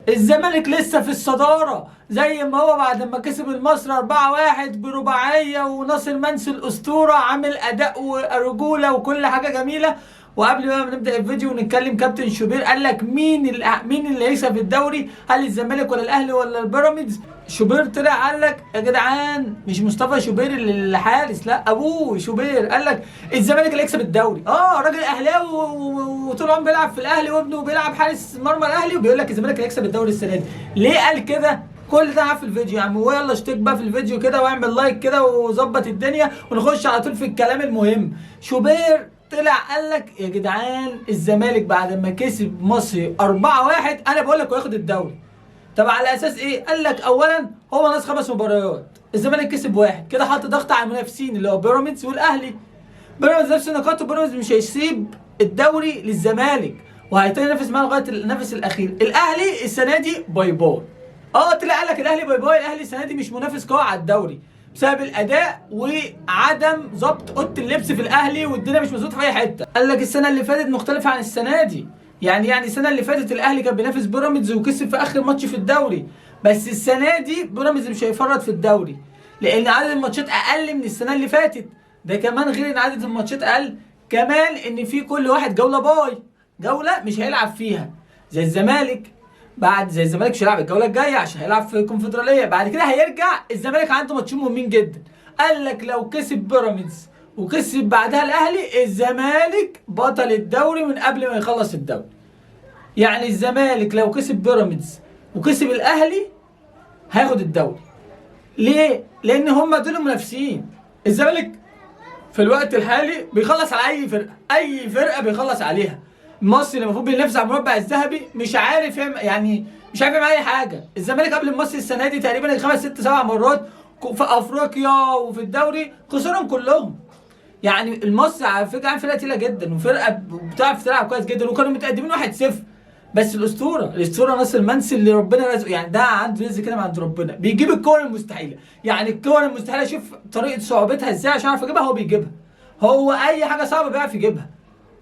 الزمالك لسه في الصدارة زي ما هو بعد ما كسب المصري 4-1 برباعية، وناصر منسي الأسطورة عامل أداء ورجولة وكل حاجة جميلة. وقبل ما نبدأ الفيديو ونتكلم، كابتن شوبير قال لك مين اللي هيكسب الدوري؟ هل الزمالك ولا الأهلي ولا البيراميدز؟ شوبير طلع قال لك يا جدعان مش مصطفى شوبير الحارس، لا ابوه شوبير، قال لك الزمالك اللي هيكسب الدوري. راجل اهلاوي وطول عمره بيلعب في الاهلي، وابنه بيلعب حارس مرمى الاهلي، وبيقول لك الزمالك اللي هيكسب الدوري السنه دي. ليه قال كده؟ كل ده في الفيديو يا عم. ويلا اشترك بقى في الفيديو كده واعمل لايك كده وظبط الدنيا، ونخش على طول في الكلام المهم. شوبير طلع قال لك يا جدعان الزمالك بعد ما كسب مصري 4-1 انا بقول لك هياخد الدوري. طب على اساس ايه؟ قال لك اولا هو ناقص 5 مباريات، الزمالك كسب 1 كده، حط ضغط على المنافسين اللي هو بيراميدز والاهلي. بيراميدز نفس نقاطه، بيراميدز مش هيسيب الدوري للزمالك وهيتنافس معاه لغايه النفس الاخير. الاهلي السنه دي باي باي. طلع قال لك الاهلي باي باي، الاهلي السنه دي مش منافس قوي على الدوري بسبب الاداء وعدم ضبط اوضه اللبس في الاهلي، والدنيا مش مظبوطه في اي حته. قال لك السنه اللي فاتت مختلفه عن السنه دي، يعني السنه اللي فاتت الاهلي كان بينافس بيراميدز وكسب في اخر ماتش في الدوري، بس السنه دي بيراميدز مش هيفرط في الدوري لان عدد الماتشات اقل من السنه اللي فاتت. ده كمان غير ان عدد الماتشات اقل، كمان ان في كل واحد جوله باي، جوله مش هيلعب فيها زي الزمالك. زي الزمالك مش هيلعب الجوله الجايه عشان هيلعب في الكونفدراليه، بعد كده هيرجع. الزمالك عنده ماتشين مهمين جدا. قال لك لو كسب بيراميدز وكسب بعدها الاهلي، الزمالك بطل الدوري من قبل ما يخلص الدوري. يعني الزمالك لو كسب بيراميدز وكسب الاهلي هياخد الدوري. ليه؟ لان هم دول المنافسين. الزمالك في الوقت الحالي بيخلص على اي فرقه بيخلص عليها. المصري اللي المفروض بينافس على المربع الذهبي مش عارف يعمل، مش عارف يعمل اي حاجه. الزمالك قبل المصري السنه دي تقريبا 5 6 7 مرات في افريقيا وفي الدوري خسرهم كلهم. يعني المصري على فكره فرقه تقيله جدا وفرقه بتعرف تلعب كويس جدا، وكانوا متقدمين 1-0. بس الاسطوره ناصر منسي اللي ربنا رزقه، يعني ده عنده رزق كده من عند ربنا، بيجيب الكور المستحيله. يعني الكور المستحيله شوف طريقه صعوبتها ازاي عشان يعرف يجيبها، هو بيجيبها. هو اي حاجه صعبه بيعرف يجيبها.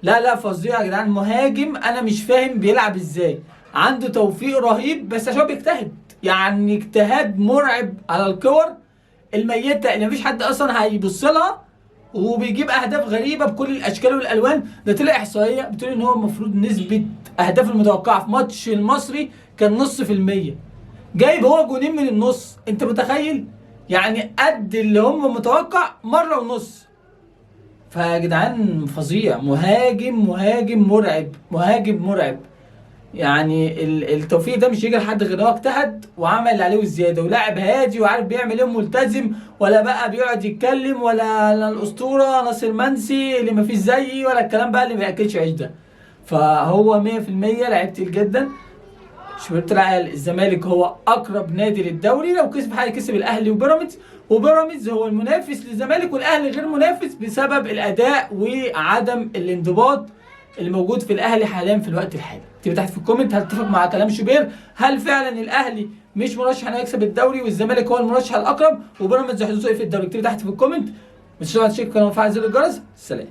لا فظيع يا جدعان، مهاجم انا مش فاهم بيلعب ازاي، عنده توفيق رهيب بس عشان بيجتهد، يعني اجتهاد مرعب على الكور الميته اللي مفيش حد اصلا هيبص لها، وبيجيب اهداف غريبه بكل الاشكال والالوان. ده طلع احصائيه بتقول ان هو المفروض نسبه اهداف المتوقعه في ماتش المصري كان نص في المية، جايب هو جونين من النص. انت متخيل؟ يعني قد اللي هم متوقع مره ونص. فيا جدعان فظيع، مهاجم مرعب. يعني التوفيق ده مش يجي لحد غير هو اجتهد وعمل اللي عليه والزياده، ولاعب هادي وعارف بيعمل ايه، ملتزم، ولا بقى بيقعد يتكلم ولا الاسطوره ناصر منسي اللي مفيش زيي ولا الكلام بقى اللي ما ياكلش عيش ده. فهو 100% لعيب تقيل جدا. شوبير طلع قال الزمالك هو اقرب نادي للدوري، لو كسب حاجه كسب الاهلي وبيراميدز هو المنافس للزمالك، والاهلي غير منافس بسبب الاداء وعدم الانضباط اللي موجود في الاهلي حاليا في الوقت الحالي. اكتب تحت في الكومنت هل تتفق مع كلام شوبير؟ هل فعلا الاهلي مش مرشح انه يكسب الدوري والزمالك هو المرشح الاقرب، وبيراميدز حظوظه ايه في الدوري؟ اكتب تحت في الكومنت. ما تنسوش تشتركوا في القناه وتفعلوا زر الجرس. سلام.